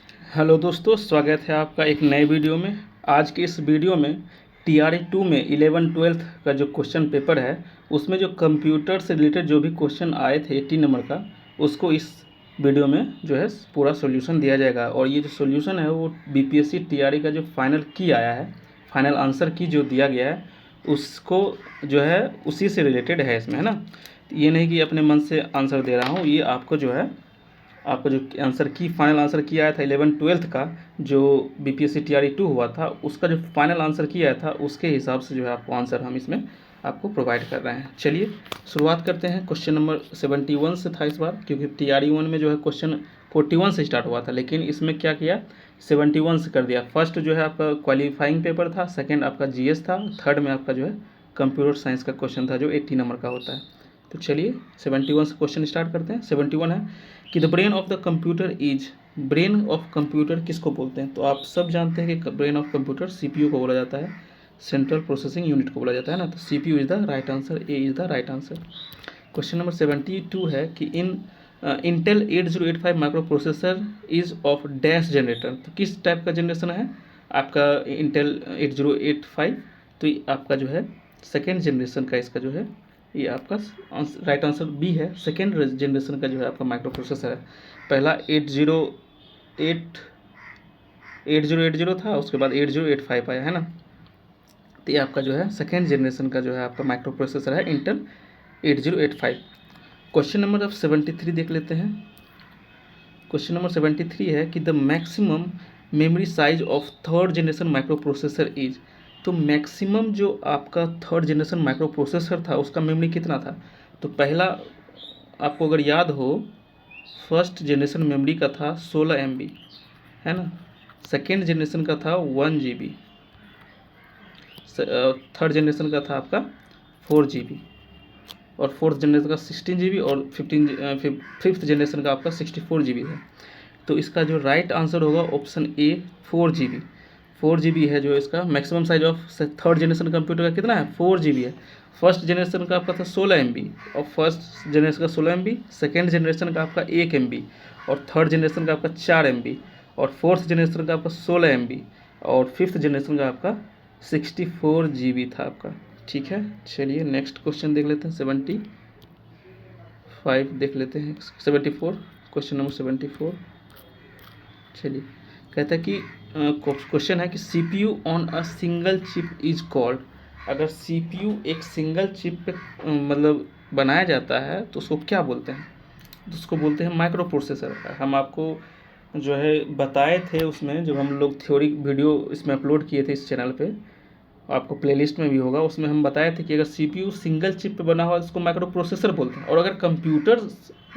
Hello दोस्तों, स्वागत है आपका एक नए वीडियो में। आज के इस वीडियो में TRE 2 में 11-12 का जो क्वेश्चन पेपर है उसमें जो कंप्यूटर से रिलेटेड जो भी क्वेश्चन आए थे 80 नंबर का, उसको इस वीडियो में जो है पूरा सॉल्यूशन दिया जाएगा। और ये जो सॉल्यूशन है वो BPSC TRE का जो फाइनल की आया है, फाइनल आंसर की जो दिया गया है उसको जो है उसी से रिलेटेड है इसमें, है ना। ये नहीं कि अपने मन से आंसर दे रहा हूँ, ये आपको जो है आपका जो आंसर की फाइनल आंसर की आया था 11-12 का जो BPSC TRE 2 हुआ था, उसका जो फाइनल आंसर की आया था उसके हिसाब से जो है आपको आंसर हम इसमें आपको प्रोवाइड कर रहे हैं। चलिए शुरुआत करते हैं। क्वेश्चन नंबर 71 से था इस बार, क्योंकि TRE 1 में जो है क्वेश्चन 41 से स्टार्ट हुआ था, लेकिन इसमें क्या किया 71 से कर दिया। फर्स्ट जो है आपका क्वालिफाइंग पेपर था, सेकेंड आपका GS था, थर्ड में आपका जो है कंप्यूटर साइंस का क्वेश्चन था जो 80 नंबर का होता है। तो चलिए 71 से क्वेश्चन स्टार्ट करते हैं। 71 है कि the brain of the computer is, brain of computer किसको बोलते हैं? तो आप सब जानते हैं कि ब्रेन ऑफ कंप्यूटर CPU को बोला जाता है, सेंट्रल प्रोसेसिंग यूनिट को बोला जाता है ना। तो CPU is the right answer, A is the right answer. Question number 72 है कि in Intel 8085 microprocessor is of dash generator. तो किस टाइप का जनरेशन है आपका इंटेल 8085? तो ये आपका जो है सेकेंड जनरेशन का इसका जो है ये आपका राइट आंसर बी है। सेकेंड जनरेशन का जो है आपका माइक्रो प्रोसेसर है। पहला 8080 था, उसके बाद 8085 आया है ना। तो ये आपका जो है सेकेंड जनरेशन का जो है आपका माइक्रो प्रोसेसर है इंटेल 8085। क्वेश्चन नंबर अब 73 देख लेते हैं। क्वेश्चन नंबर 73 है कि the maximum memory size of third generation micro processor is. तो मैक्सिमम जो आपका थर्ड जनरेशन माइक्रो प्रोसेसर था उसका मेमोरी कितना था? तो पहला आपको अगर याद हो, फर्स्ट जनरेशन मेमोरी का था 16 MB, है ना। सेकेंड जनरेशन का था 1 GB, थर्ड जनरेशन का था आपका 4 GB, और फोर्थ जनरेशन का 16 GB, और फिफ्थ जनरेशन का आपका 64 GB है। तो इसका जो राइट आंसर होगा ऑप्शन ए 4 GB। 4 GB है जो इसका maximum size of third generation computer का कितना है? 4 GB है। फर्स्ट जनरेशन का आपका था 16 MB, और फर्स्ट जनरेशन का 16 MB, सेकेंड जनरेशन का आपका 1 MB, और थर्ड जनरेशन का आपका 4 MB, और फोर्थ जनरेशन का आपका 16 MB, और फिफ्थ जनरेशन का आपका 64 GB था आपका। ठीक है, चलिए नेक्स्ट क्वेश्चन देख लेते हैं। 75 देख लेते हैं। 74, क्वेश्चन नंबर 74। चलिए, कहता है कि क्वेश्चन है कि CPU on a single chip is called. अगर CPU एक सिंगल चिप पे मतलब बनाया जाता है तो उसको क्या बोलते हैं? तो उसको बोलते हैं माइक्रो प्रोसेसर। हम आपको जो है बताए थे उसमें, जब हम लोग थ्योरी वीडियो इसमें अपलोड किए थे इस चैनल पे, आपको प्लेलिस्ट में भी होगा, उसमें हम बताए थे कि अगर CPU सिंगल चिप पे बना हुआ तो उसको माइक्रो प्रोसेसर बोलते हैं, और अगर कंप्यूटर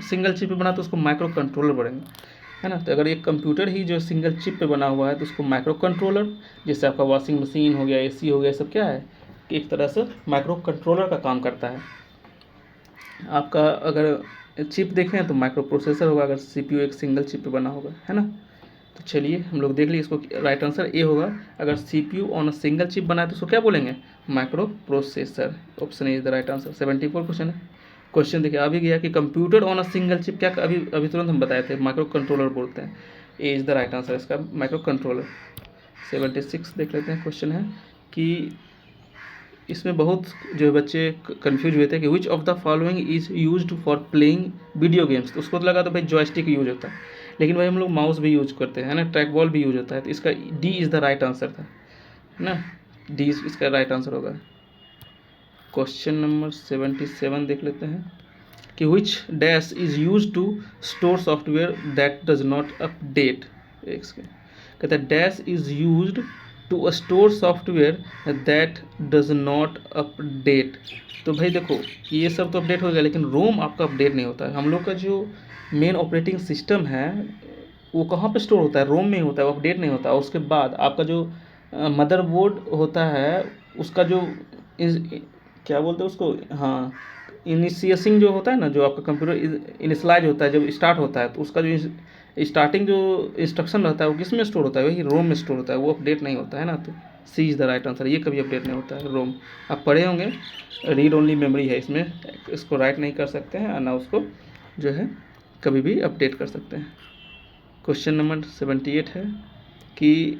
सिंगल चिप पे बना तो उसको माइक्रो कंट्रोलर बोलेंगे, है ना। तो अगर एक कंप्यूटर ही जो सिंगल चिप पे बना हुआ है तो उसको माइक्रो कंट्रोलर, जैसे आपका वॉशिंग मशीन हो गया, AC हो गया, सब क्या है कि एक तरह से माइक्रो कंट्रोलर का काम करता है। आपका अगर चिप देखें तो माइक्रो प्रोसेसर होगा अगर CPU एक सिंगल चिप पे बना होगा, है ना। तो चलिए हम लोग देख लीजिए, इसको राइट आंसर ए होगा। अगर CPU on a single chip बना है तो उसको क्या बोलेंगे? Micro processor. Option A is the right answer. 74 question है। क्वेश्चन देखिए अभी गया कि computer on a single chip, क्या अभी अभी तुरंत हम बताए थे माइक्रो कंट्रोलर बोलते हैं। ए इज द राइट आंसर इसका, माइक्रो कंट्रोलर। 76 देख लेते हैं। क्वेश्चन है कि इसमें बहुत जो बच्चे कंफ्यूज हुए थे कि which of the following is used for playing video games. तो उसको तो लगा तो भाई जॉयस्टिक यूज होता है, लेकिन भाई हम लोग माउस भी यूज करते हैं ना, ट्रैक बॉल भी यूज होता है। तो इसका D is the right answer था ना, डी इसका राइट आंसर होगा। क्वेश्चन नंबर 77 देख लेते हैं कि which dash is use to store software that does not update. कहता है dash is used to store software that does not update. तो भाई देखो ये सब तो अपडेट हो गया, लेकिन रोम आपका अपडेट नहीं होता है। हम लोग का जो मेन ऑपरेटिंग सिस्टम है वो कहाँ पे स्टोर होता है? रोम में ही होता है, वो अपडेट नहीं होता। और उसके बाद आपका जो मदरबोर्ड होता है उसका जो क्या बोलते हैं उसको, हाँ, इनिशिएसिंग जो होता है ना, जो आपका कंप्यूटर इनिशलाइज होता है जब स्टार्ट होता है, तो उसका जो स्टार्टिंग जो इंस्ट्रक्शन रहता है वो किस में स्टोर होता है? वही रोम में स्टोर होता है, वो अपडेट नहीं होता है ना। तो सी इज़ द राइट आंसर, ये कभी अपडेट नहीं होता है रोम। आप पढ़े होंगे, रीड ओनली मेमोरी है इसमें, इसको राइट नहीं कर सकते हैं, ना उसको जो है कभी भी अपडेट कर सकते हैं। क्वेश्चन नंबर 78 है कि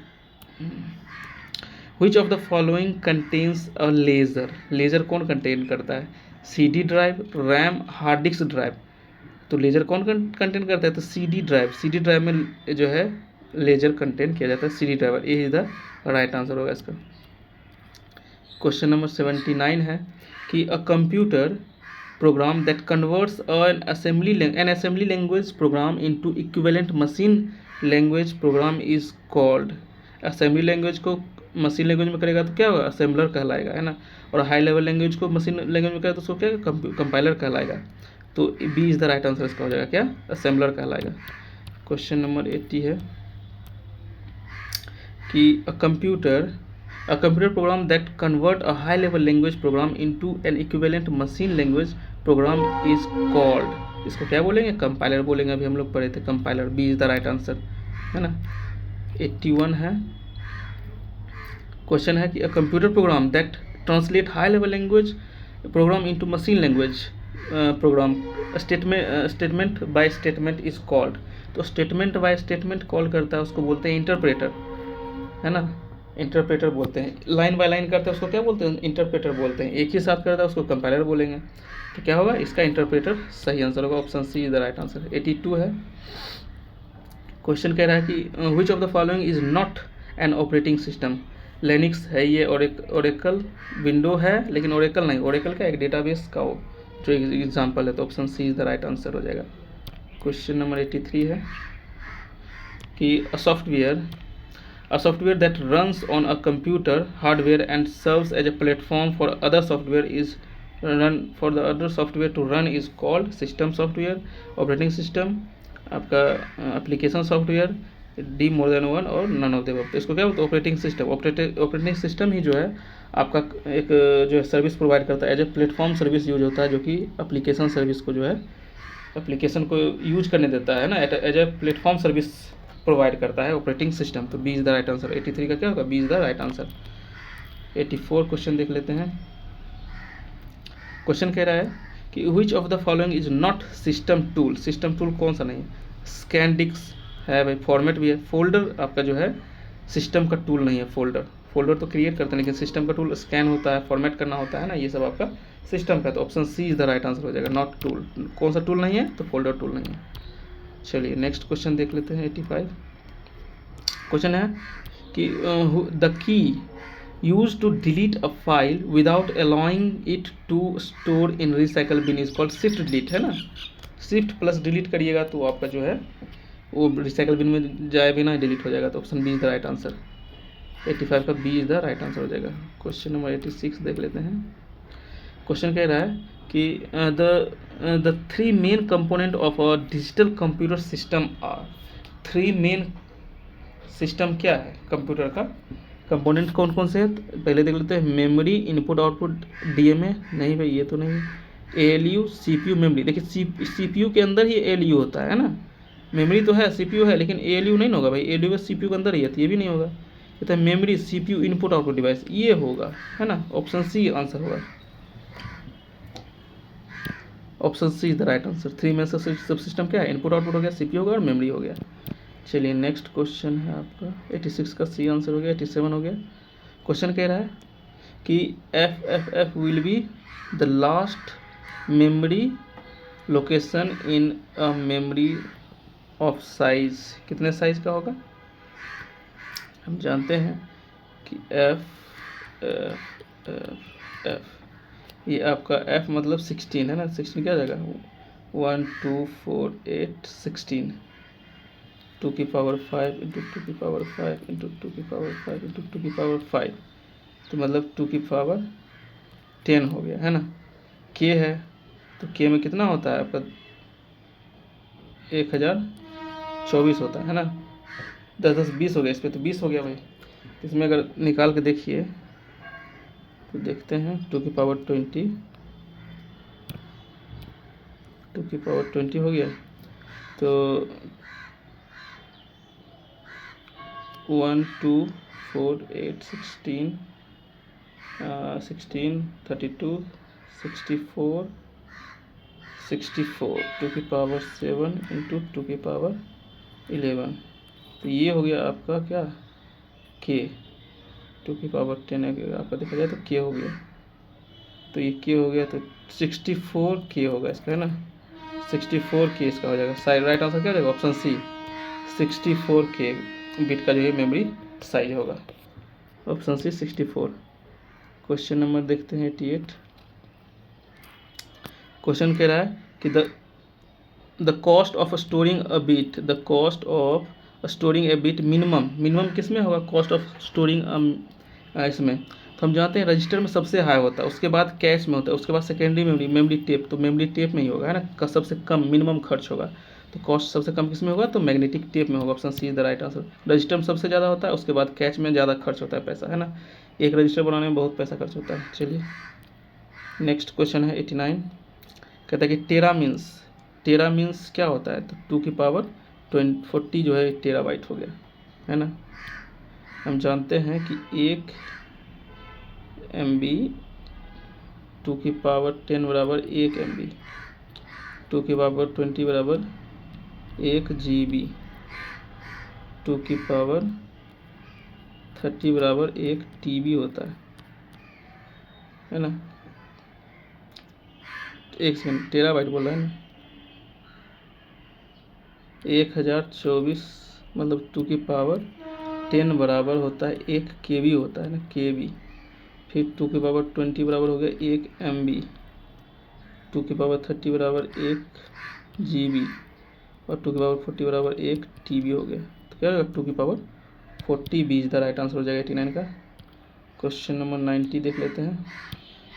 which of the following contains a laser. Laser कौन कंटेन करता है? CD drive, RAM, hard disk drive. तो लेज़र कौन कंटेन करता है? तो CD ड्राइव। CD ड्राइव में जो है लेज़र कंटेन किया जाता है, CD ड्राइव। ये इज द राइट आंसर होगा इसका। क्वेश्चन नंबर 79 है कि a computer program that converts an assembly language program into equivalent machine language program is called। Assembly language को मशीन लैंग्वेज में करेगा तो क्या होगा? असेंबलर कहलाएगा, है ना। और हाई लेवल लैंग्वेज को मशीन लैंग्वेज में करेगा तो उसको क्या कंपाइलर कहलाएगा। तो B is the right answer इसका हो जाएगा क्या? असेंबलर कहलाएगा। क्वेश्चन नंबर 80 है कि अ computer program that convert a high level language program into an equivalent machine language program is called। इसको क्या बोलेंगे? कंपाइलर बोलेंगे। अभी हम लोग पढ़े थे compiler. B is the right answer, है ना। 81 है। क्वेश्चन है कि a computer program that translate high level language program into machine language program statement by statement is called. तो स्टेटमेंट बाय स्टेटमेंट कॉल करता है उसको बोलते हैं इंटरप्रेटर, है ना। इंटरप्रेटर बोलते हैं। लाइन बाय लाइन करते हैं उसको क्या बोलते हैं? इंटरप्रेटर बोलते हैं। एक ही साथ करता है उसको कंपाइलर बोलेंगे। तो क्या होगा इसका? इंटरप्रेटर सही आंसर होगा। Option C is the right answer. 82 है। क्वेश्चन कह रहा है कि which of the following is not an operating system. Linux है ये, ओरेकल, विंडो है, लेकिन ओरेकल नहीं। ओरेकल का एक डेटाबेस का जो एग्जाम्पल है। तो option C is the right answer हो जाएगा। क्वेश्चन नंबर 83 है कि a software that runs on a computer hardware and serves as a platform for other software to run is called system software, operating system, आपका application software, D more than one और none of the above. तो इसको क्या बोलते हैं? Operating system. Operating system ही जो है आपका एक जो है सर्विस प्रोवाइड करता है। As a platform service use होता है, जो कि एप्लीकेशन सर्विस को जो है एप्लीकेशन को यूज करने देता है ना। As a platform service provide करता है ऑपरेटिंग सिस्टम। तो B is the right answer. 83 का क्या होगा? B is the right answer. 84 question देख लेते हैं। क्वेश्चन कह रहा है कि which of the following is not system tool. System tool कौन सा नहीं है? स्कैनडिक्स है भाई, फॉर्मेट भी है। फोल्डर आपका जो है सिस्टम का टूल नहीं है। फोल्डर तो क्रिएट करते हैं, लेकिन सिस्टम का टूल स्कैन होता है, फॉर्मेट करना होता है ना, ये सब आपका सिस्टम का। तो option C is the right answer हो जाएगा। Not tool. कौन सा टूल नहीं है? तो फोल्डर टूल नहीं है। चलिए नेक्स्ट क्वेश्चन देख लेते हैं। 85 क्वेश्चन है कि the key use to delete a file without allowing it to store in recycle bin is called shift delete, है ना। शिफ्ट प्लस डिलीट करिएगा तो आपका जो है वो रिसाइकल बिन में जाए बिना डिलीट हो जाएगा। तो option B is the right answer. 85 का B is the right answer हो जाएगा। क्वेश्चन नंबर 86 देख लेते हैं। क्वेश्चन कह रहा है कि the three main component of a digital computer system are. Three main system क्या है कंप्यूटर का? कंपोनेंट कौन कौन से हैं? पहले देख लेते हैं। मेमोरी, इनपुट आउटपुट, डीएमए नहीं भाई, ये तो नहीं। ALU, CPU, memory. देखिए सीपीयू के अंदर ही एएलयू होता है ना। मेमोरी तो है, सीपीयू है, लेकिन एएलयू नहीं होगा भाई। एएलयू बस सीपीयू के अंदर ही है, तो ये भी नहीं होगा। ये तो memory, CPU, input output device, ये होगा, है ना। ऑप्शन सी आंसर होगा। Option C is the right answer. Three में से सब सिस्टम क्या है? इनपुट आउटपुट हो गया, सीपीयू हो गया और मेमोरी हो गया। चलिए नेक्स्ट क्वेश्चन है आपका 86 का सी आंसर हो गया। 87 हो गया। क्वेश्चन कह रहा है कि F will be the last memory location in a memory of size. कितने साइज का होगा? हम जानते हैं कि एफ ये आपका एफ मतलब 16 है ना। 16 क्या जाएगा? 1 2 4 8 16 2 की पावर 5 इंटू 2 की पावर 5 इंटू 2 की पावर 5 इंटू 2 की पावर 5, तो मतलब 2 की पावर 10 हो गया, है ना। के है तो के में कितना होता है आपका? 1024 होता है ना। 10 10 20 हो गया, इस पर तो 20 हो गया भाई। इसमें अगर निकाल के देखिए तो देखते हैं 2 की पावर 20, 2 की पावर 20 हो गया। तो 1 2 4 8 16 16 32 64 2 की पावर 7 इंटू 2 की पावर 11, तो ये हो गया आपका क्या k, 2 की पावर 10 अगर आपका देखा जाए तो k हो गया, तो ये k हो गया, तो 64k होगा इसका, है ना, 64k इसका हो जाएगा। साइड राइट आंसर क्या हो जाएगा, ऑप्शन सी, 64k बिट का जो है मेमोरी साइज होगा, ऑप्शन सी 64। क्वेश्चन नंबर देखते हैं 88। क्वेश्चन कह रहा है कि the cost of storing a bit, the cost of storing A bit minimum किस में होगा, कॉस्ट ऑफ स्टोरिंग इसमें, तो हम जानते हैं रजिस्टर में सबसे हाई होता है, उसके बाद कैश में होता है, उसके बाद सेकेंडरी मेमोरी टेप, तो मेमोरी टेप में ही होगा, है ना, सबसे कम मिनिमम खर्च होगा, तो कॉस्ट सबसे कम किस में होगा, तो मैग्नेटिक टेप में होगा, option C is the right answer. Register में सबसे ज़्यादा होता है, उसके बाद कैश में ज़्यादा खर्च होता है पैसा, है ना, एक रजिस्टर बनाने में बहुत पैसा खर्च होता है। चलिए नेक्स्ट क्वेश्चन है 89। कहता है कि टेरा मीन्स क्या होता है, तो 2 की पावर 40 जो है टेराबाइट हो गया, है ना। हम जानते हैं कि 1 MB 2 की पावर 10 बराबर 1 MB, 2 की पावर 20 बराबर 1 GB, 2 की पावर 30 बराबर 1 TB होता है ना। एक सेकेंड, टेराबाइट बोल रहा है ना, 1024 मतलब 2 की पावर 10 बराबर होता है 1 KB होता है ना, KB, फिर 2 की पावर 20 बराबर हो गया 1 MB, 2 की पावर 30 बराबर 1 GB, और 2 की पावर 40 बराबर 1 TB हो गया, तो क्या होगा 2 की पावर 40 बीज द राइट आंसर हो जाएगा 89 का। क्वेश्चन नंबर 90 देख लेते हैं।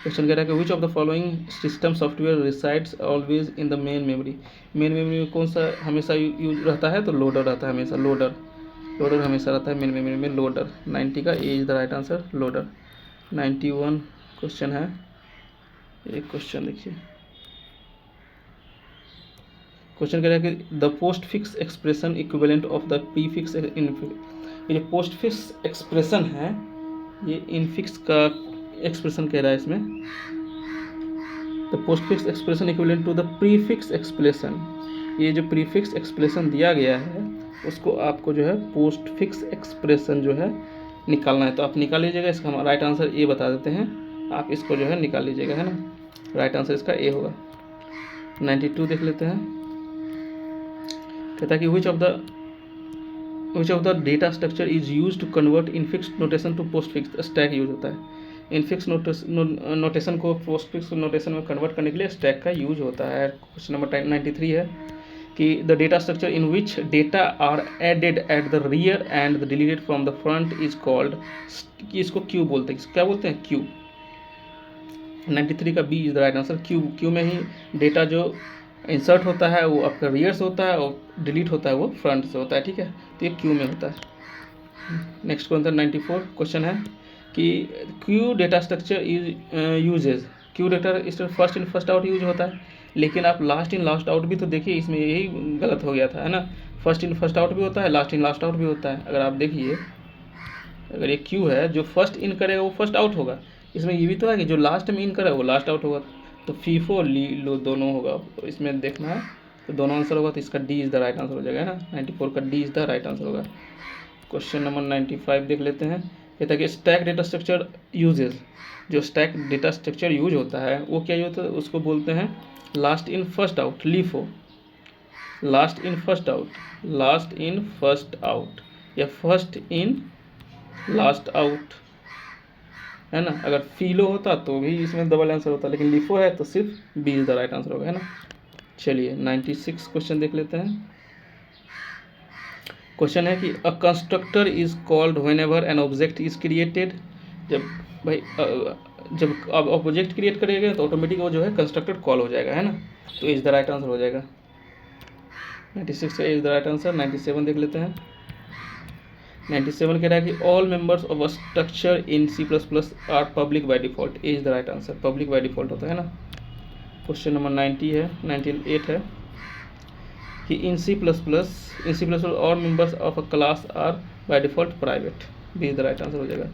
क्वेश्चन कह रहा है कि which of the following system software resides always in the main memory में कौन सा हमेशा यूज रहता है, तो लोडर रहता है हमेशा, लोडर हमेशा रहता है मेन मेमोरी में, लोडर। 90 का A is the right answer, loader. 91 question है, एक क्वेश्चन देखिए। क्वेश्चन कह रहा है कि the postfix expression equivalent of the prefix infix, ये जो पोस्ट फिक्स एक्सप्रेशन है ये इनफिक्स का एक्सप्रेशन कह रहा है इसमें, the postfix expression equivalent to the prefix expression, ये जो प्रीफिक्स एक्सप्रेशन दिया गया है उसको आपको जो है पोस्ट फिक्स एक्सप्रेशन जो है निकालना है, तो आप निकाल लीजिएगा। इसका हम राइट आंसर ए बता देते हैं, आप इसको जो है निकाल लीजिएगा, है ना, राइट आंसर इसका ए होगा। 92 देख लेते हैं। कहता है कि which of the data structure is use to convert infix notation to postfix, stack use होता है, इनफिक्स नोटेशन को पोस्ट फिक्स नोटेशन में कन्वर्ट करने के लिए स्टैक का यूज होता है। क्वेश्चन नंबर 93 है कि the data structure in which data are added at the rear end deleted from the front is called, कि इसको क्यू बोलते हैं, क्या बोलते हैं, क्यू। 93 का B is the right answer, queue में ही डेटा जो इंसर्ट होता है वो आपका रियर से होता है और डिलीट होता है वो फ्रंट से होता है, ठीक है, तो ये क्यू में होता है। नेक्स्ट क्वेश्चन 94 क्वेश्चन है कि Q data structure is usage, Q data first in first out use होता है, लेकिन आप लास्ट इन लास्ट आउट भी तो देखिए, इसमें यही गलत हो गया था, है ना, फर्स्ट इन फर्स्ट आउट भी होता है, लास्ट इन लास्ट आउट भी होता है। अगर आप देखिए, अगर ये क्यू है, जो फर्स्ट इन करेगा वो फर्स्ट आउट होगा, इसमें ये भी तो है कि जो लास्ट में इन करेगा वो लास्ट आउट होगा, तो फीफो लीलो दोनों होगा, तो इसमें देखना है, तो दोनों आंसर होगा, तो इसका D is the right answer हो जाएगा, है ना, 94 का D is the right answer होगा। क्वेश्चन नंबर 95 देख लेते हैं। कहता है कि स्टैक डेटा स्ट्रक्चर यूजेज, जो स्टैक डेटा स्ट्रक्चर यूज होता है वो क्या यूज होता है, उसको बोलते हैं last in first out, LIFO, last in first out, last in first out, या फर्स्ट इन लास्ट आउट, है ना। अगर फीलो होता तो भी इसमें डबल आंसर होता, लेकिन लिफो है तो सिर्फ B is the right answer होगा, है ना। चलिए 96 क्वेश्चन देख लेते हैं। क्वेश्चन है कि अ constructor is called whenever an object is created, जब भाई जब अब ऑब्जेक्ट क्रिएट करेगा तो ऑटोमेटिक वो जो है कंस्ट्रक्टर कॉल हो जाएगा, है ना, तो इज द राइट आंसर हो जाएगा। 96 इज द राइट आंसर। 97 देख लेते हैं। 97 कह रहा है कि all members of a structure in C++ are public by default, is the right answer, public by default होता है ना। क्वेश्चन नंबर 98 है कि in C++ all members of a class are by default private, B is the right answer हो जाएगा।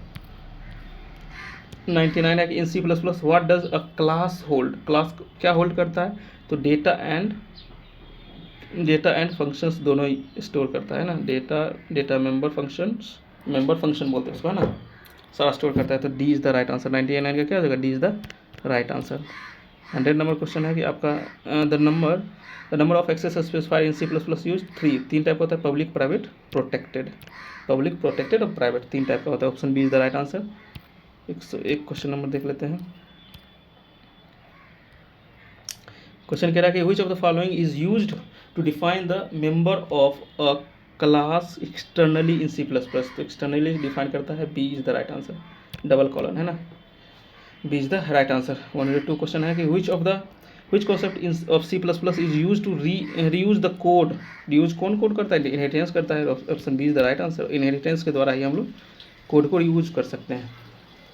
99 है कि in C++ what does a class hold, class क्या होल्ड करता है, तो data and data and functions दोनों ही स्टोर करता है ना, डेटा मेंबर फंक्शन बोलते हैं उसको, है ना, सारा स्टोर करता है। तो D is the right answer. 99 का क्या हो जाएगा, D is the right answer. 100 number question है कि आपका the number of access specified in C++ use 3 type होता है, public, private, protected. Public, protected और प्राइवेट 3 टाइप का होता है। Option B is the right answer. 101 question number देख लेते हैं। क्वेश्चन कह रहा है कि which of the following is used to define the member of a class externally in C++। तो एक्सटर्नली डिफाइन करता है, B is the right answer, double colon है ना, B is the right answer. 102 question है कि which concept of C++ is use to reuse the code. Reuse कौन code करता है, इनहेरिटेंस करता है। Option B is the right answer. Inheritance के द्वारा ही हम लोग कोड को यूज कर सकते हैं।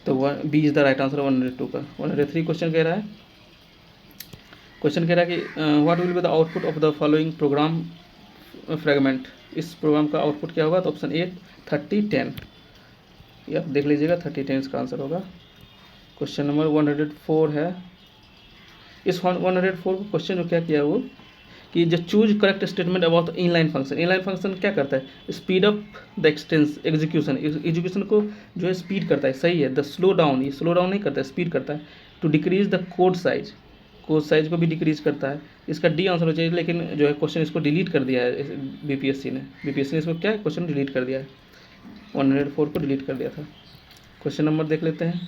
तो B is the right answer 102 का। 103 क्वेश्चन कह रहा है कि what will be the output of the following program fragment. इस प्रोग्राम का आउटपुट क्या होगा, तो ऑप्शन ए 3010, ये आप देख लीजिएगा, 3010 इसका आंसर होगा। क्वेश्चन नंबर 104 है। इस 104 को क्वेश्चन जो क्या किया वो कि जो choose correct statement about inline function. Inline function क्या करता है, स्पीड अप द एग्जीक्यूशन को जो है स्पीड करता है, सही है। द स्लो डाउन, ये स्लो डाउन नहीं करता है, स्पीड करता है। To decrease the code size को भी डिक्रीज करता है। इसका डी आंसर हो चाहिए, लेकिन जो है क्वेश्चन इसको डिलीट कर दिया है बीपीएससी ने इसको क्या है, क्वेश्चन डिलीट कर दिया है, 104 को डिलीट कर दिया था। क्वेश्चन नंबर देख लेते हैं।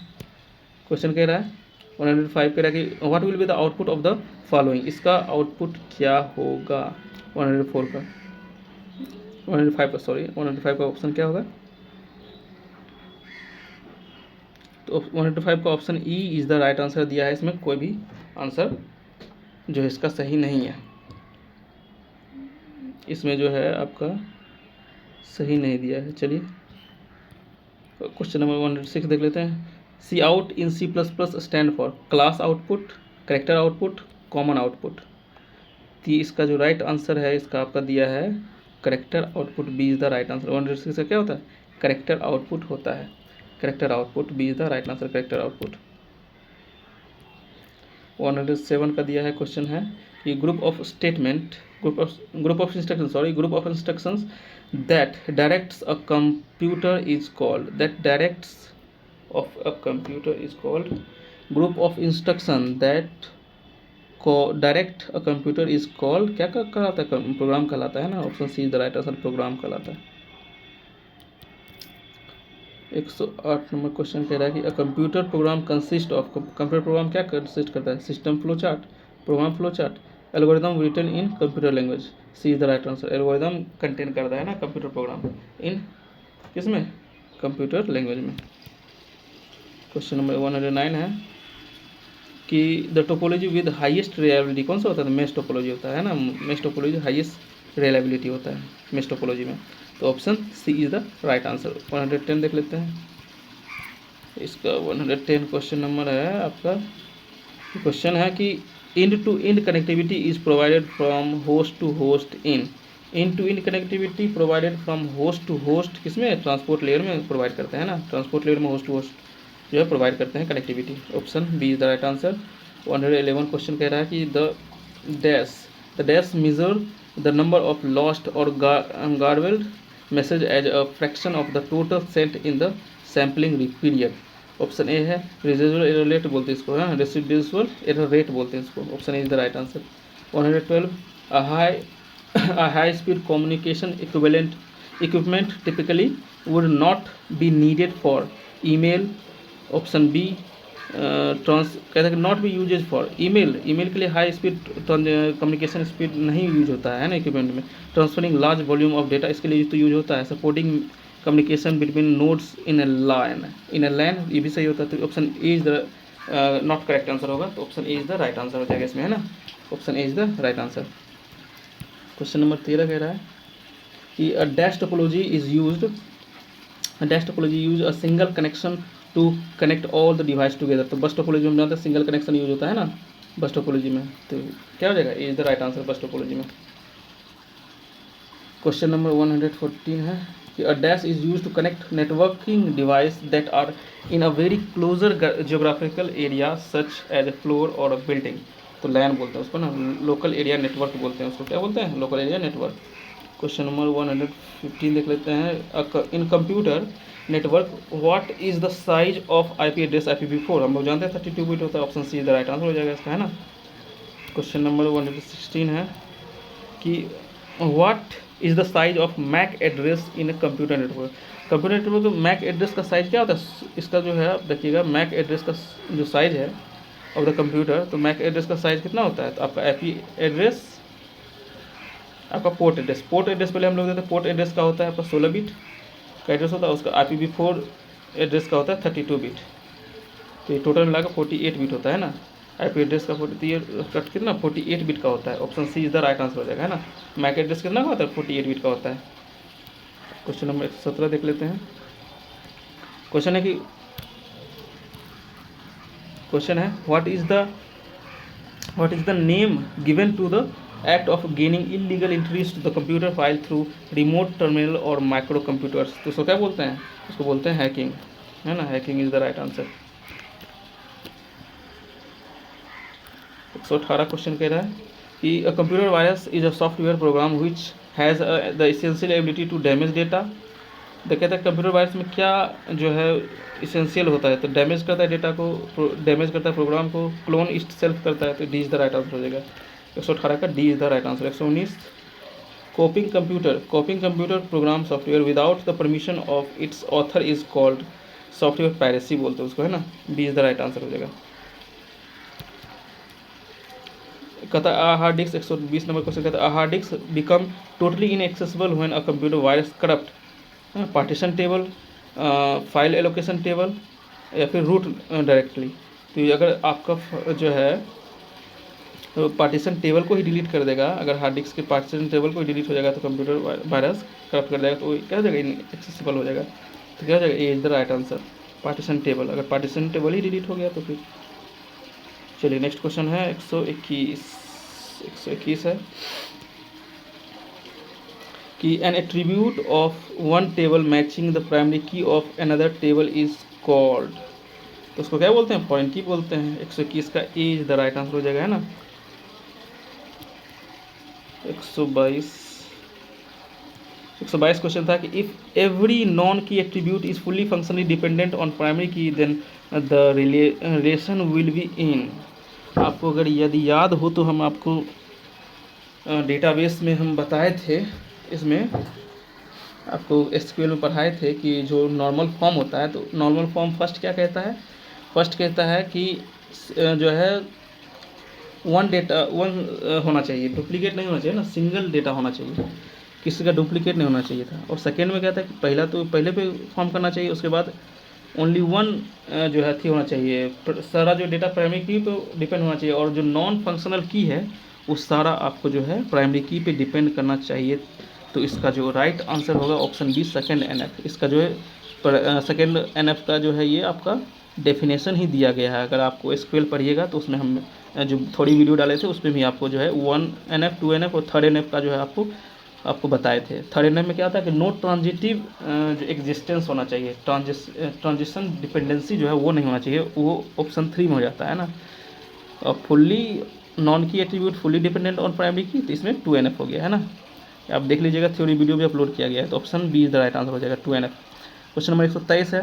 क्वेश्चन कह रहा है 105 कह रहा है कि what will be the output of the following. इसका आउटपुट क्या होगा 104 का, 105 का ऑप्शन क्या होगा, तो 105 का option E is the right answer दिया है। इसमें कोई भी आंसर जो है इसका सही नहीं है, इसमें जो है आपका सही नहीं दिया है। चलिए क्वेश्चन नंबर 106 देख लेते हैं। Cout in C++ stand for class output, character output, common output. तो इसका जो राइट आंसर है इसका आपका दिया है character output, B is the right answer. 106 से क्या होता है, कैरेक्टर आउटपुट होता है, character output, B is the right answer, character output. 107 का दिया है क्वेश्चन है कि group of instructions that directs a computer is called, group of instruction that direct a computer is called, क्या कहलाता है, प्रोग्राम कहलाता है ना। Option C is the right answer, program कहलाता है। 108 नंबर क्वेश्चन कह रहा है कि a computer program consist of, computer program क्या कंसिस्ट करता है, system flow chart, program flow chart, algorithm written in computer language. C is the right answer. Algorithm contain करता है ना कंप्यूटर प्रोग्राम इन किसमें, कंप्यूटर लैंग्वेज में। Question number 109 है कि the topology with highest reliability कौन सा होता है, मेश टोपोलॉजी होता है ना, मेश टोपोलॉजी हाईएस्ट रिलायबिलिटी होता है मेश टोपोलॉजी में। तो option C is the right answer. 110 देख लेते हैं। इसका 110 क्वेश्चन नंबर है आपका, क्वेश्चन है कि end to end connectivity is provided from host to host in, end to end connectivity provided from host to host किसमें, ट्रांसपोर्ट लेयर में प्रोवाइड करते हैं ना, ट्रांसपोर्ट लेयर में होस्ट टू होस्ट जो है प्रोवाइड करते हैं connectivity. Option B is the right answer. 111 question कह रहा है कि the dash measure the number of lost or garbled message as a fraction of the total sent in the sampling period. Option A है residual error rate बोलते हैं इसको, है residual error rate बोलते हैं इसको। Option A is the right answer. 112 a high speed communication equipment typically would not be needed for email. Option B कहते हैं not be uses for email के लिए हाई स्पीड कम्युनिकेशन स्पीड नहीं use होता है ना इक्विपमेंट में। Transferring large volume of data इसके लिए तो यूज होता है। Supporting communication between nodes in a line, ये भी सही होता है। तो option A is the not correct answer होगा, तो option A is the right answer हो जाएगा इसमें, है ना, option A is the right answer. Question number 13 कह रहा है कि a dash topology use a single connection to connect all the device together. तो बस टोपोलॉजी में जानते हैं सिंगल कनेक्शन यूज होता है ना बस टोपोलॉजी में, तो क्या हो जाएगा, A is the right answer bus topology में। क्वेश्चन नंबर 114 है कि a dash is use to connect networking device that are in a very closer geographical area such as a floor or a building. तो लैन बोलते हैं उसको ना, local area network बोलते हैं उसको। क्या बोलते हैं? Local area network. Question number 115 देख लेते हैं। In computer network what is the size of IP address IPv4? हम लोग जानते हैं 32 बिट होता है। Option C is the right answer हो जाएगा इसका, है ना। क्वेश्चन नंबर 116 है कि what is the size of MAC address in computer network? Computer network में मैक एड्रेस का साइज क्या होता है? इसका जो है आप देखिएगा, मैक एड्रेस का जो साइज है ऑफ द कंप्यूटर, तो मैक एड्रेस का साइज कितना होता है? तो आपका आईपी एड्रेस, आपका पोर्ट एड्रेस पहले हम लोग देते हैं। पोर्ट एड्रेस का होता है आपका 16 बिट का एड्रेस होता है, उसका IPv4 एड्रेस का होता है 32 बिट। तो ये टोटल मिला कर 48 बिट होता है ना। आईपी एड्रेस का 48 बिट का होता है। Option C is the right answer हो जाएगा, है ना। मैक एड्रेस कितना का होता है? 48 बिट का होता है। क्वेश्चन नंबर 117 देख लेते हैं। क्वेश्चन है what is the name given to the act of gaining illegal entries to the computer file through remote terminal और माइक्रो कंप्यूटर्स? तो उसको क्या बोलते हैं? उसको बोलते हैं हैकिंग, है ना। Hacking is the right answer. 118 question कह रहा है कि a computer virus is a software program which has the essential ability to damage data. तो कहता है कंप्यूटर वायरस में क्या जो है इसेंशियल होता है? तो डैमेज करता है डेटा को, डैमेज करता है प्रोग्राम को, क्लोन इट सेल्फ करता है। तो D is the right answer हो जाएगा। 118 का D is the right answer. 119 कॉपिंग computer program software without the permission of its author is called software piracy बोलते हैं उसको, है ना। D is the right answer हो जाएगा। कहता है हार्ड डिस्क, 120 नंबर क्वेश्चन कहता है hard disk become totally inaccessible when a computer virus corrupt partition table, file allocation table या फिर रूट डायरेक्टली। तो ये अगर आपका जो है तो पार्टीशन टेबल को ही डिलीट कर देगा। अगर हार्ड डिस्क के पार्टीशन टेबल को ही डिलीट हो जाएगा तो कंप्यूटर वायरस करप्ट कर देगा, तो क्या हो जाएगा? इनएक्सेसिबल हो जाएगा। तो क्या हो जाएगा? A is the right answer, partition table. अगर पार्टीशन टेबल ही डिलीट हो गया तो फिर चलिए नेक्स्ट क्वेश्चन है 121 है कि an attribute of one table matching the primary key of another table is called. तो उसको क्या बोलते हैं? फॉरेन की बोलते हैं। 121 का A is the right answer हो जाएगा, है ना। 122 क्वेश्चन था कि if every non key attribute is fully functionally dependent on primary key then the relation will be in. आपको अगर यदि याद हो तो हम आपको डेटाबेस में हम बताए थे, इसमें आपको SQL में पढ़ाए थे कि जो नॉर्मल फॉर्म होता है, तो नॉर्मल फॉर्म फर्स्ट क्या कहता है? फर्स्ट कहता है कि जो है वन होना चाहिए, डुप्लीकेट नहीं होना चाहिए ना, सिंगल डेटा होना चाहिए, किसी का डुप्लीकेट नहीं होना चाहिए था। और सेकेंड में कहता है कि पहले पे फॉर्म करना चाहिए, उसके बाद ओनली वन जो है थी होना चाहिए, सारा जो डेटा प्राइमरी की पे डिपेंड होना चाहिए, और जो नॉन फंक्शनल की है वो सारा आपको जो है प्राइमरी की पे डिपेंड करना चाहिए। तो इसका जो राइट आंसर होगा ऑप्शन बी, सेकेंड NF। इसका जो है सेकेंड NF का जो है ये आपका डेफिनेशन ही दिया गया है। अगर आपको SQL पढ़िएगा तो उसमें हम जो थोड़ी वीडियो डाले थे उसमें भी आपको जो है 1NF 2NF और थर्ड NF का जो है आपको बताए थे। थर्ड NF में क्या होता है कि नो ट्रांजिटिव जो एग्जिस्टेंस होना चाहिए, ट्रांजिशन डिपेंडेंसी जो है वो नहीं होना चाहिए, वो ऑप्शन 3 में हो जाता है ना। और fully non key attribute fully dependent on primary की, तो इसमें 2NF हो गया, है ना। आप देख लीजिएगा, थ्योरी वीडियो भी अपलोड किया गया है। तो option B is the right answer हो जाएगा, 2NF। क्वेश्चन नंबर 123 है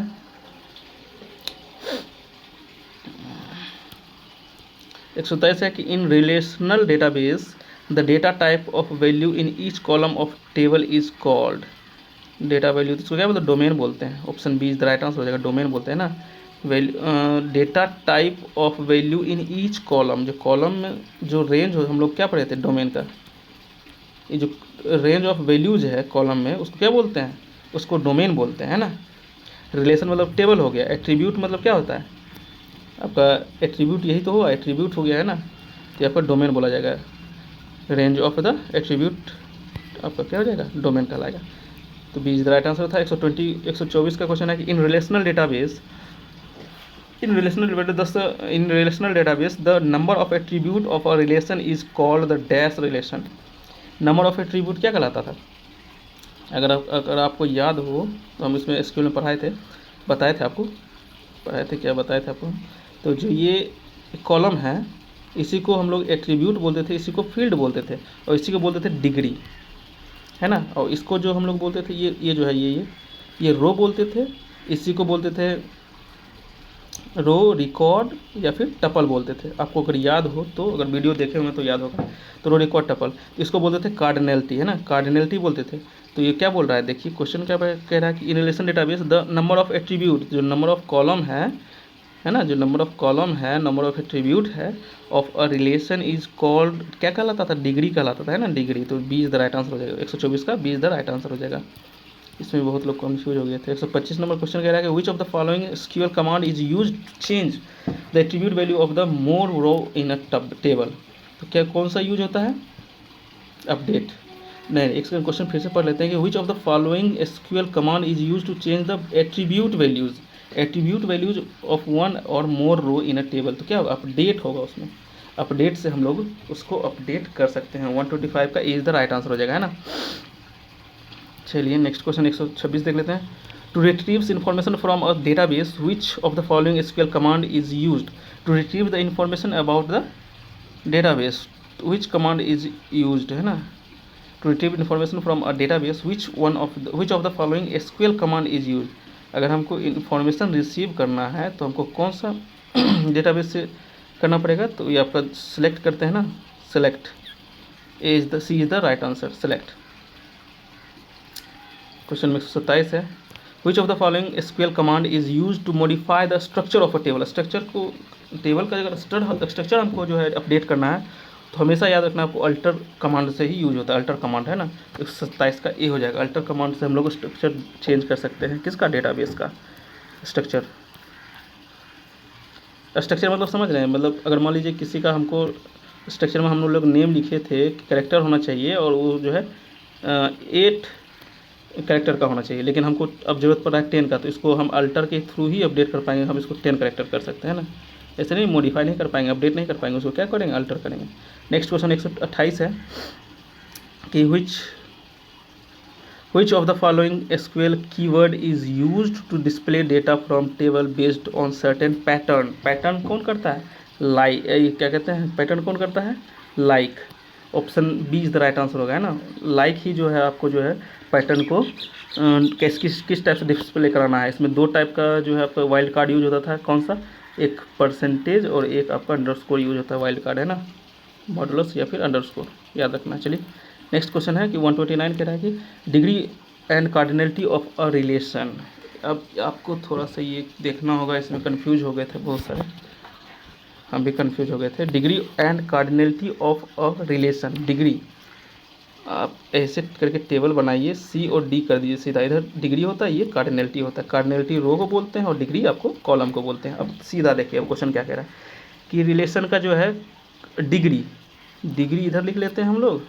123 है कि in relational database the data type of value in each column of table is called. Data value तो इसको क्या बोलते हैं? डोमेन बोलते हैं। Option B is the right answer हो जाएगा, डोमेन बोलते हैं ना। Value data type of value in each column, जो कॉलम में जो रेंज हो, हम लोग क्या पढ़े थे डोमेन का, ये जो रेंज ऑफ वैल्यूज है कॉलम में, उसको क्या बोलते हैं? उसको डोमेन बोलते हैं, है ना। रिलेशन मतलब टेबल हो गया। एट्रीब्यूट मतलब क्या होता है? आपका एट्रीब्यूट यही तो हुआ, एट्रीब्यूट हो गया, है ना। तो आपका डोमेन बोला जाएगा। रेंज ऑफ द एट्रीब्यूट आपका क्या हो जाएगा? डोमेन कहलाएगा। तो B is the right answer था। 124 का क्वेश्चन है कि in relational database the number of attribute of a relation is called the dash relation. Number of attribute क्या कहलाता था? अगर आपको याद हो तो हम इसमें SQL में बताए थे आपको। तो जो ये कॉलम है, इसी को हम लोग एट्रीब्यूट बोलते थे, इसी को फील्ड बोलते थे, और इसी को बोलते थे डिग्री, है ना। और इसको जो हम लोग बोलते थे, ये जो है ये रो बोलते थे, इसी को बोलते थे रो, रिकॉर्ड या फिर टपल बोलते थे। आपको अगर याद हो तो, अगर वीडियो देखे हुए तो याद होगा। तो रो, रिकॉर्ड, टपल, तो इसको बोलते थे कार्डिनलिटी, है ना, कार्डिनलिटी बोलते थे। तो ये क्या बोल रहा है, देखिए क्वेश्चन क्या कह रहा है कि in relation database the number of attribute, जो नंबर ऑफ कॉलम है ना, जो नंबर ऑफ कॉलम है, नंबर ऑफ एट्रीब्यूट है of a relation is called, क्या कहलाता था, डिग्री कहलाता था, है ना, डिग्री। तो 20 द राइट आंसर हो जाएगा, 124 का 20 द राइट आंसर हो जाएगा। इसमें बहुत लोग कंफ्यूज हो गए थे। 125 नंबर क्वेश्चन कह रहा है कि which of the following SQL command is used to change the attribute value of the more row in a table. तो क्या कौन सा यूज होता है, अपडेट। नहीं, एक सेकंड क्वेश्चन फिर से पढ़ लेते हैं कि which of the following SQL command is used to change the attribute values of one और more row in a table. तो क्या अपडेट होगा उसमें, अपडेट से हम लोग उसको अपडेट कर सकते हैं। 125 का इज द राइट आंसर हो जाएगा, है ना। चलिए नेक्स्ट क्वेश्चन 126 देख लेते हैं। To retrieve information from a database which of the following SQL command is used to retrieve the information about the database, which command is used, है ना। To retrieve information from a database which of the following SQL command is used. अगर हमको information receive करना है तो हमको कौन सा डेटाबेस से करना पड़ेगा, तो ये आपका सिलेक्ट करते हैं ना, select C is the right answer, select. Question में 127 है, which of the following SQL command is use to modify the structure of a table. Structure को, टेबल का अगर स्ट्रक्चर हमको जो है अपडेट करना है तो हमेशा याद रखना आपको अल्टर कमांड से ही यूज होता है, अल्टर कमांड, है ना। 127 का ए हो जाएगा। अल्टर कमांड से हम लोग स्ट्रक्चर चेंज कर सकते हैं, किसका, डेटाबेस का स्ट्रक्चर। स्ट्रक्चर मतलब समझ रहे हैं, मतलब अगर मान लीजिए किसी का हमको स्ट्रक्चर में हम लोग नेम लिखे थे, कैरेक्टर होना चाहिए और वो जो है 8 कैरेक्टर का होना चाहिए, लेकिन हमको अब जरूरत पड़ रहा है 10 का, तो इसको हम अल्टर के थ्रू ही अपडेट कर पाएंगे। हम इसको 10 कैरेक्टर कर सकते हैं ना, ऐसे नहीं मॉडिफाई नहीं कर पाएंगे, अपडेट नहीं कर पाएंगे, उसको क्या करेंगे, अल्टर करेंगे। नेक्स्ट क्वेश्चन 128 है कि which of the following SQL keyword is used to display data from table based on certain pattern. Pattern कौन करता है, लाइक, क्या कहते हैं, पैटर्न कौन करता है, like. Option B is the right answer होगा, है ना। लाइक ही जो है आपको जो है पैटर्न को किस टाइप से डिस्प्ले कराना है। इसमें 2 टाइप का जो है आपका वाइल्ड कार्ड यूज होता था, कौन सा, एक परसेंटेज और एक आपका अंडरस्कोर यूज होता है, वाइल्ड कार्ड, है ना, मॉडुलस या फिर अंडरस्कोर, याद रखना। चलिए नेक्स्ट क्वेश्चन है कि 129 कह रहा है कि degree and cardinality of a relation. अब आपको थोड़ा सा ये देखना होगा, इसमें कन्फ्यूज हो गए थे बहुत सारे, हम भी कन्फ्यूज हो गए थे। Degree and cardinality of a relation, degree आप ऐसे करके टेबल बनाइए, सी और डी कर दीजिए सीधा, इधर डिग्री होता है, ये कार्डिनलिटी होता है। कार्डिनलिटी रो को बोलते हैं और डिग्री आपको कॉलम को बोलते हैं। अब सीधा देखिए, अब क्वेश्चन क्या कह रहा है कि रिलेशन का जो है डिग्री इधर लिख लेते हैं हम लोग,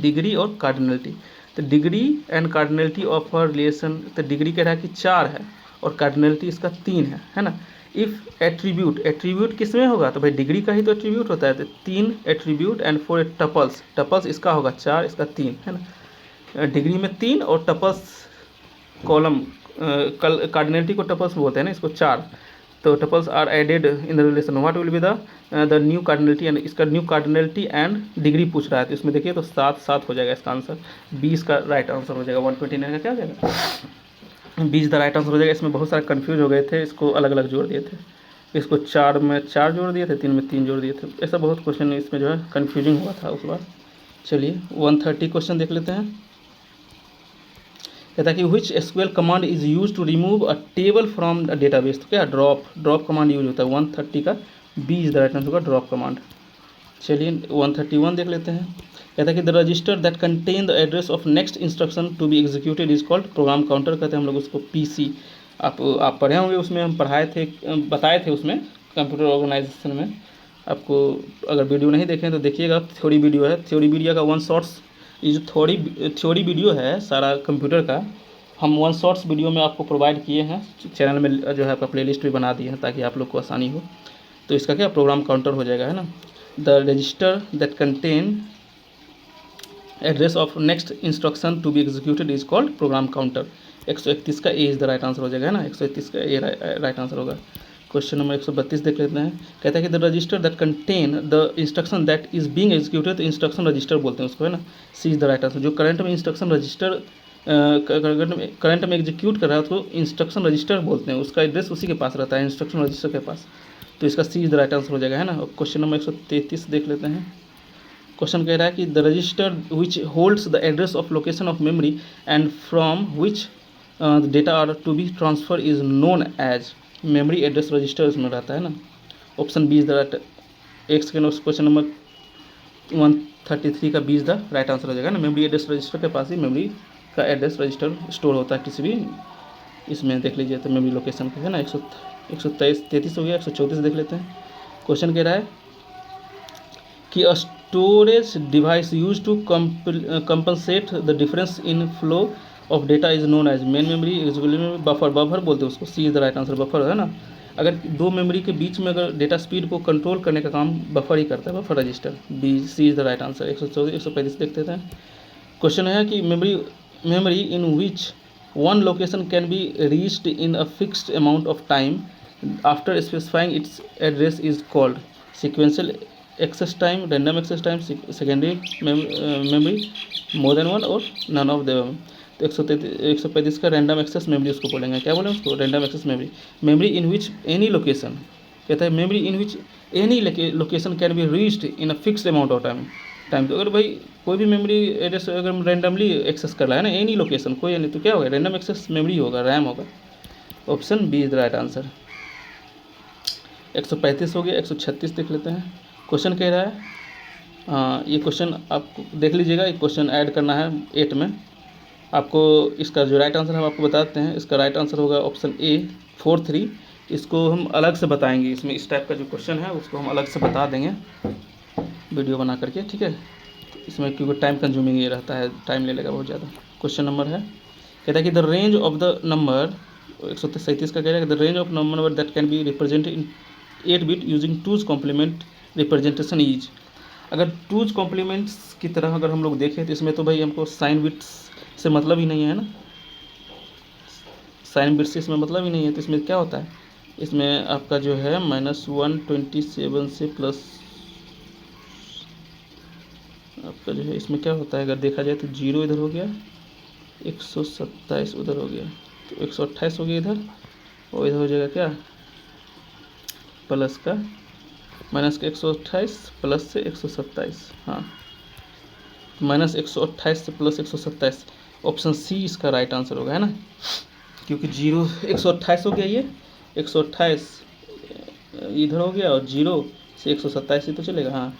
डिग्री और कार्डिनलिटी। तो degree and cardinality of a relation, तो डिग्री कह रहा है कि 4 है और कार्डिनलिटी इसका 3 है ना। इफ़ एट्रीब्यूट किस में होगा, तो भाई डिग्री का ही तो एट्रीब्यूट होता है, तो 3 एट्रीब्यूट एंड 4 टपल्स इसका होगा 4, इसका 3, है ना। डिग्री में 3 और टपल्स कॉलम, कार्डिनलिटी को टपल्स बोलते हैं ना, इसको 4। तो tuples are added in the relation, what will be the new cardinality, and इसका न्यू कार्डिनलिटी एंड डिग्री पूछ रहा है, तो इसमें देखिए तो 7 हो जाएगा इसका आंसर, 20 का राइट आंसर हो जाएगा। 129 का क्या हो जाएगा, 20 द राइट आंसर हो जाएगा। इसमें बहुत सारे कन्फ्यूज हो गए थे, इसको अलग अलग जोड़ दिए थे, इसको 4 में 4 जोड़ दिए थे, 3 में 3 जोड़ दिए थे, ऐसा बहुत क्वेश्चन इसमें जो है कन्फ्यूजिंग हुआ था उस बार। चलिए 130 क्वेश्चन देख लेते हैं। कहता है कि which SQL command is use to remove a table from the database. तो क्या ड्रॉप कमांड यूज होता है। 130 का B is the right answer होगा, ड्रॉप कमांड। चलिए 131 देख लेते हैं। कहता है कि the register that contain the address of next instruction to be executed is called program counter. कहते हैं हम लोग उसको पीसी। आप पढ़े होंगे, उसमें हम बताए थे उसमें कंप्यूटर ऑर्गेनाइजेशन में। आपको अगर वीडियो नहीं देखें तो देखिएगा, थ्योरी वीडियो है, थ्योरी वीडियो का 1 शॉर्ट्स, ये जो थ्योरी वीडियो है सारा कंप्यूटर का, हम 1 शॉर्ट्स वीडियो में आपको प्रोवाइड किए हैं, चैनल में जो है आपका प्लेलिस्ट भी बना दिए हैं ताकि आप लोग को आसानी हो। तो इसका क्या प्रोग्राम काउंटर हो जाएगा, है ना। The register that contain address of next instruction to be executed is called program counter. 131 का A is the right answer हो जाएगा, है ना। 131 का ए राइट आंसर होगा। क्वेश्चन नंबर 132 देख लेते हैं। कहता है कि the register that contain the instruction that is being executed, तो इंस्ट्रक्शन रजिस्टर बोलते हैं उसको, है ना। C is the right answer. जो करंट में इंस्ट्रक्शन रजिस्टर करंट में एग्जीक्यूट कर रहा है उसको इंस्ट्रक्शन रजिस्टर बोलते हैं, उसका एड्रेस उसी के पास रहता है, इंस्ट्रक्शन रजिस्टर के पास। तो इसका सी इज द राइट आंसर हो जाएगा, है ना। क्वेश्चन नंबर 133 देख लेते हैं। क्वेश्चन कह रहा है कि the register which holds the address of location of memory and from which data are to be transfer is known as, memory address register इसमें रहता है ना। Option B is the right. एक सेकेंड, क्वेश्चन नंबर 133 का B is the right answer हो जाएगा ना। Memory address register के पास ही मेमोरी का एड्रेस रजिस्टर स्टोर होता है किसी भी इसमें, देख लीजिए तो मेमोरी लोकेशन पे, है ना। 133 हो गया। 134 देख लेते हैं। क्वेश्चन कह रहा है कि a storage device use to compensate the difference in flow of data is known as main memory, executive memory, buffer. Buffer बोलते हैं उसको, C is the right answer, buffer, है ना। अगर दो मेमोरी के बीच में अगर डेटा स्पीड को कंट्रोल करने का काम बफर ही करता है, buffer register, B, C is the right answer. 134 135 देखते हैं। क्वेश्चन है कि memory in which one location can be reached in a fixed amount of time after specifying its address is called sequential access time, random access time, secondary memory, more than one और none of them। तो 135 का random access memory उसको बोलेंगे, क्या बोलेंगे उसको, random access memory. Memory in which any location, कहता है memory in which any location can be reached in a fixed amount of time. तो अगर भाई कोई भी मेमोरी एड्रेस अगर हम रैंडमली एक्सेस कर रहा है ना, एनी लोकेशन कोई नहीं, तो क्या होगा, रैंडम एक्सेस मेमोरी होगा, रैम होगा। Option B is the right answer. 135 हो गया। 136 देख लेते हैं। क्वेश्चन कह रहा है, ये क्वेश्चन आप देख लीजिएगा, एक क्वेश्चन ऐड करना है 8 में आपको। इसका जो राइट आंसर हम आपको बताते हैं, इसका राइट आंसर होगा ऑप्शन ए 4-3। इसको हम अलग से बताएंगे, इसमें इस टाइप का जो क्वेश्चन है उसको हम अलग से बता देंगे वीडियो बना करके, ठीक है। इसमें क्योंकि टाइम कंज्यूमिंग ये रहता है, टाइम ले लेगा बहुत ज़्यादा। क्वेश्चन नंबर है, कहता है कि the range of the number, 137 का कह रहा है कि the range of number that can be represented in 8 bit using 2's complement representation is. अगर 2's कॉम्प्लीमेंट्स की तरह अगर हम लोग देखें तो इसमें तो भाई हमको साइन बिट्स से मतलब ही नहीं है ना, साइन बिट्स से इसमें मतलब ही नहीं है। तो इसमें क्या होता है, इसमें आपका जो है -127 से प्लस आपका जो है इसमें क्या होता है, अगर देखा जाए तो 0 इधर हो गया, 127 उधर हो गया, तो 128 हो गया इधर, और इधर हो जाएगा क्या, प्लस का माइनस का 128 प्लस से 127, हाँ, -128 से प्लस 127। ऑप्शन सी इसका राइट आंसर होगा, है ना, क्योंकि 128 हो गया, ये 128 इधर हो गया और 0 से 127 ही तो चलेगा, हाँ।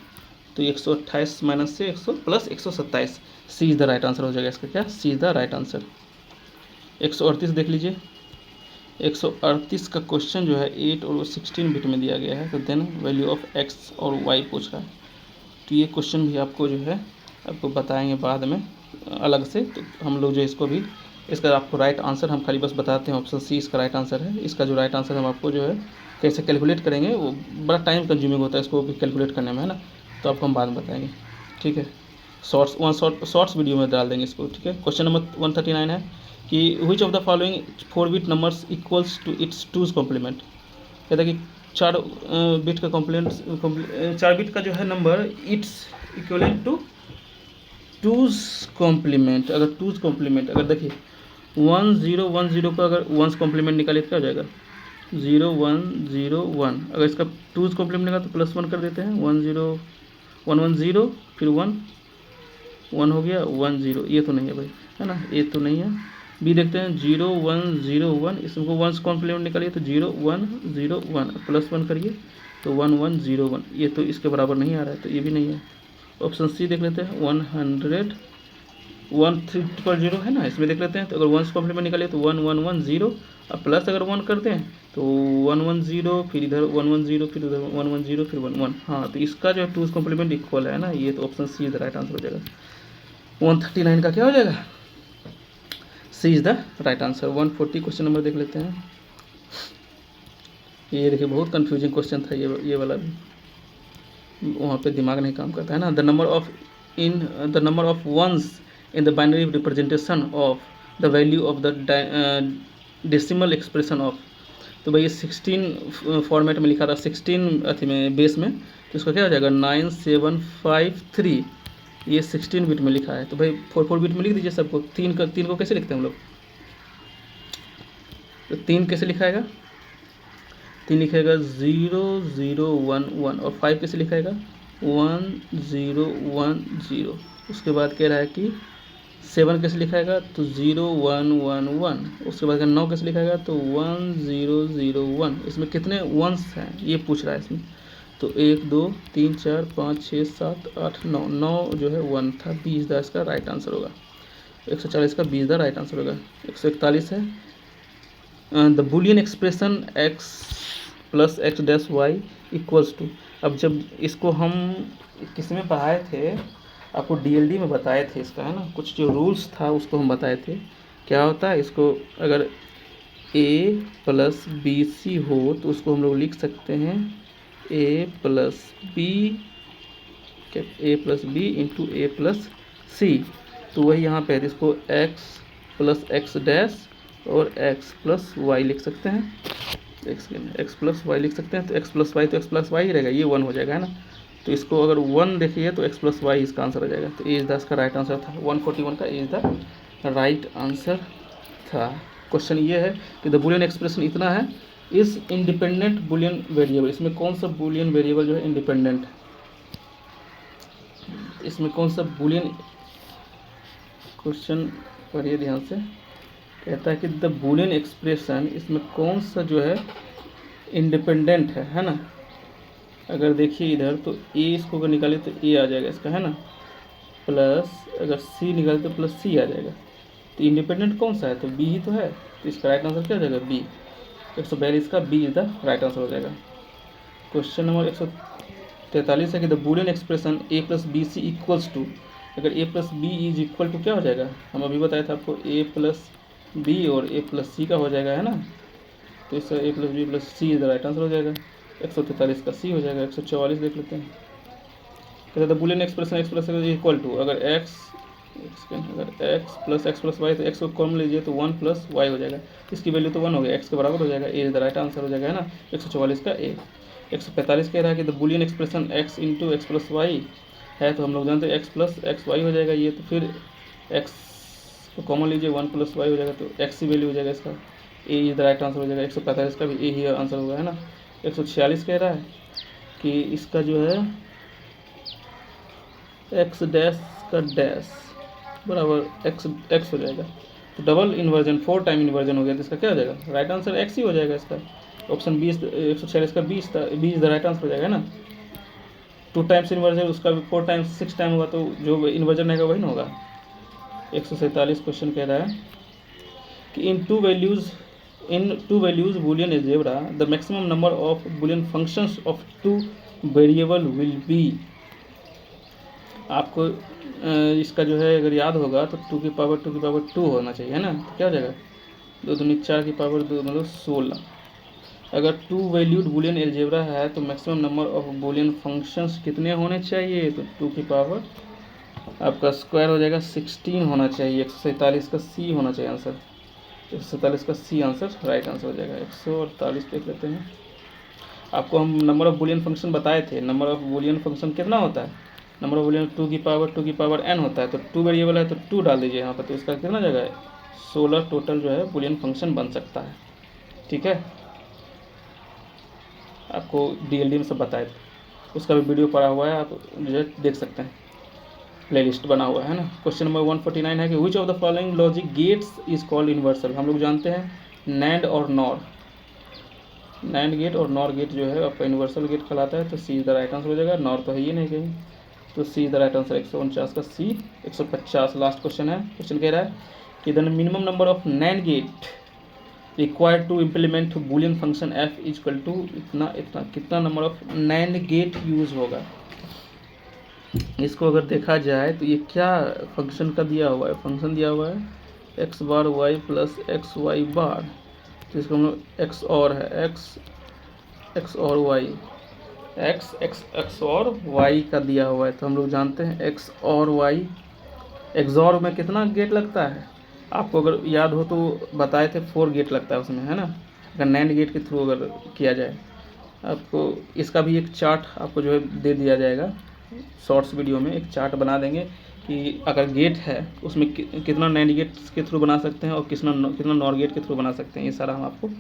तो 128 माइनस से 100 plus 127, C is the right answer हो जाएगा इसका, क्या, C is the right answer. 138 देख लीजिए। 138 का क्वेश्चन जो है 8 और 16 बिट में दिया गया है, तो देन वैल्यू ऑफ एक्स और वाई पूछ रहा है। तो ये क्वेश्चन भी आपको जो है आपको बताएंगे बाद में अलग से, तो हम लोग जो इसको भी, इसका आपको राइट आंसर हम खाली बस बताते हैं, ऑप्शन सी इसका राइट आंसर है। इसका जो राइट आंसर हम आपको जो है कैसे कैलकुलेट करेंगे, वो बड़ा टाइम कंज्यूमिंग होता है इसको भी कैलकुलेट करने में, है ना, तो आपको हम बाद में बताएंगे, ठीक है। शॉर्ट्स वीडियो में डाल देंगे इसको, ठीक है। क्वेश्चन नंबर 139 है कि which of the following 4 bit numbers equals to its 2's complement. कहता है कि 4 बिट का कॉम्प्लीमेंट, 4 बिट का जो है number its equivalent to 2's complement. अगर 2's कॉम्प्लीमेंट अगर देखिए 1010 का अगर 1's कॉम्प्लीमेंट निकालिए तो क्या हो जाएगा, 0101। अगर इसका 2's कॉम्प्लीमेंट निकाला तो +1 कर देते हैं, 110 फिर 1 हो गया 10, ये तो नहीं है भाई, है ना, ये तो नहीं है। बी देखते हैं 0101, इसको 1's कॉम्प्लीमेंट निकालिए तो 0101 +1 करिए तो 1101, ये तो इसके बराबर नहीं आ रहा है, तो ये भी नहीं है। ऑप्शन सी देख लेते हैं 1300 है ना, इसमें देख लेते हैं। तो अगर 1's कॉम्प्लीमेंट निकालिए तो 1110 और प्लस अगर 1 करते हैं तो 110, फिर इधर 110, फिर उधर 110, फिर 11, हाँ, तो इसका जो 2's कॉम्प्लीमेंट इक्वल है ना, ये तो option C is the right answer हो जाएगा। 139 का क्या हो जाएगा, C is the right answer. 140 question number देख लेते हैं। ये देखिए बहुत कंफ्यूजिंग क्वेश्चन था ये वाला भी, वहाँ पे दिमाग नहीं काम करता है ना। The number of ones in the binary representation of the value of the decimal expression of तो भाई ये 16 फॉर्मेट में लिखा था, 16 अथी में बेस में, तो इसका क्या हो जाएगा 9753, ये 16 बिट में लिखा है। तो भाई 4 बिट में लिख दीजिए सबको। 3 को कैसे लिखते हैं हम लोग, तो 3 कैसे लिखाएगा, 3 लिखेगा 0011, और 5 कैसे लिखाएगा 1010। उसके बाद कह रहा है कि 7 कैसे लिखाएगा, तो 0111। उसके बाद 9 कैसे लिखाएगा, तो 1001। इसमें कितने वंस हैं ये पूछ रहा है इसमें, तो 1 2 3 4 5 6 7 8 9, 9 जो है 1 था, 20 दा इसका राइट आंसर होगा। 140 का 20 दा राइट आंसर होगा। 141 है the Boolean expression x plus x dash y equals to. अब जब इसको हम किस में पढ़ाए थे, आपको डीएलडी में बताए थे इसका, है ना, कुछ जो रूल्स था उसको हम बताए थे। क्या होता है, इसको अगर a प्लस बी सी हो तो उसको हम लोग लिख सकते हैं a plus b into a plus c. तो वही यहाँ पे है, इसको x प्लस एक्स डैश और x प्लस वाई लिख सकते हैं, x प्लस वाई लिख सकते हैं। तो x प्लस वाई तो x प्लस वाई ही रहेगा, ये 1 हो जाएगा, है ना। तो इसको अगर 1 देखिए तो x प्लस वाई इसका आंसर हो जाएगा। तो ए इज द इसका राइट आंसर था, 141 का A is the right answer था। क्वेश्चन ये है कि द बुलियन एक्सप्रेशन इतना है, इस इंडिपेंडेंट बुलियन वेरिएबल, इसमें कौन सा बुलियन वेरिएबल जो है इंडिपेंडेंट, इसमें कौन सा बुलियन, क्वेश्चन पढ़िए ध्यान से, कहता है कि द बुलियन एक्सप्रेशन, इसमें कौन सा जो है इंडिपेंडेंट है ना। अगर देखिए इधर तो ए, इसको अगर निकाले तो ए आ जाएगा इसका, है ना, प्लस अगर सी निकाले तो प्लस सी आ जाएगा। तो इंडिपेंडेंट कौन सा है, तो बी ही तो है। तो इसका राइट आंसर क्या हो जाएगा, बी। 142 का B is the right answer हो जाएगा। क्वेश्चन नंबर 143 है कि the Boolean expression a plus b c equals to, अगर a plus b is equal to क्या हो जाएगा, हम अभी बताया था आपको, ए प्लस बी और ए प्लस सी का हो जाएगा, है ना। तो इसका a plus b plus c is the right answer हो जाएगा। 143 का सी हो जाएगा। 144 देख लेते हैं, कहते the Boolean expression x plus equal to, अगर x plus x plus y, तो x को कॉमन लीजिए तो 1 प्लस वाई हो जाएगा, इसकी वैल्यू तो 1 हो गया, x के बराबर हो जाएगा, A is the right answer हो जाएगा, है ना। 144 का ए। 145 कह रहा है कि the Boolean expression x into x plus y है, तो हम लोग जानते हैं x प्लस एक्स वाई हो जाएगा ये, तो फिर x को कॉमन लीजिए 1 प्लस वाई हो जाएगा, तो x की वैल्यू हो जाएगा इसका, ए इज द राइट आंसर हो जाएगा। 145 का भी ए ही आंसर होगा, है ना। 146 कह रहा है कि इसका जो है x डैश का डैश बराबर x हो जाएगा, तो डबल इन्वर्जन 4 टाइम इन्वर्जन हो गया, तो इसका क्या हो जाएगा, राइट आंसर x ही हो जाएगा इसका। ऑप्शन 20, 146 का 20 द राइट आंसर हो जाएगा, है ना। 2 टाइम्स इन्वर्जन, उसका भी 4 टाइम्स 6 टाइम होगा, तो जो इन्वर्जन रहेगा वही ना होगा। 147 क्वेश्चन कह रहा है कि in two values boolean algebra the maximum number of boolean functions of 2 variable will be। आपको इसका जो है अगर याद होगा तो 2 की पावर 2 होना चाहिए, है ना। तो क्या हो जाएगा, 2 दूनी 4 की पावर 2 मतलब 16। अगर 2 वैल्यूड बूलियन एल्जेब्रा है तो maximum number of Boolean functions कितने होने चाहिए, तो 2 की पावर आपका स्क्वायर हो जाएगा 16 होना चाहिए। 147 का सी होना चाहिए आंसर, 147 का सी आंसर राइट आंसर हो जाएगा। 148 देख लेते हैं, आपको हम नंबर ऑफ बूलियन फंक्शन बताए थे। नंबर ऑफ बूलियन फंक्शन कितना होता है, नंबर ऑफ बूलियन 2 की पावर n होता है, तो 2 वेरिएबल है तो 2 डाल दीजिए यहाँ पर, तो इसका कितना जगह है 16 टोटल जो है बूलियन फंक्शन बन सकता है। ठीक है, आपको डीएलडी में सब बताए थे, उसका भी वीडियो पड़ा हुआ है, आप जो देख सकते हैं, प्लेलिस्ट बना हुआ है ना। क्वेश्चन नंबर 149 है कि which of the following logic gates is called universal. हम लोग जानते हैं नैंड और नॉर, नैंड गेट और नॉर गेट जो है आपका यूनिवर्सल गेट कहलाता है, तो C is the right answer हो जाएगा। नॉर तो है ही नहीं कहीं, तो C is the right answer. 149 का सी। 150 लास्ट क्वेश्चन है, क्वेश्चन कह रहा है कि the minimum number of NAND gate required to implement Boolean function F is equal to इतना, कितना number of NAND gate use होगा। इसको अगर देखा जाए तो ये क्या फंक्शन का दिया हुआ है, फंक्शन दिया हुआ है एक्स बार वाई प्लस एक्स वाई बार, तो इसको हम लोग एक्स और है एक्स और वाई, एक्स और वाई का दिया हुआ है, तो हम लोग जानते हैं एक्स और वाई, एक्सॉर में कितना गेट लगता है, आपको अगर याद हो तो बताए थे 4 गेट लगता है उसमें, है ना। अगर नैंड गेट के थ्रू अगर किया जाए। आपको इसका भी एक चार्ट आपको जो है दे दिया जाएगा, शॉर्ट्स वीडियो में एक चार्ट बना देंगे कि अगर गेट है उसमें कितना नैंड गेट के थ्रू बना सकते हैं और कितना नॉर गेट के थ्रू बना सकते हैं, ये सारा हम आपको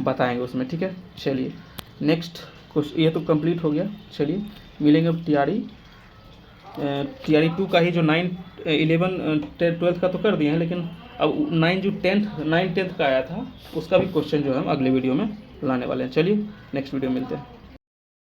बताएंगे उसमें, ठीक है। चलिए नेक्स्ट क्वेश्चन, ये तो कंप्लीट हो गया। चलिए मिलेंगे अब TRE 2 का ही जो 9, 11, 12 का तो कर दिए हैं, लेकिन अब 9 जो 9, 10 का आया था उसका भी क्वेश्चन जो है हम अगले वीडियो में लाने वाले हैं। चलिए नेक्स्ट वीडियो में मिलते हैं।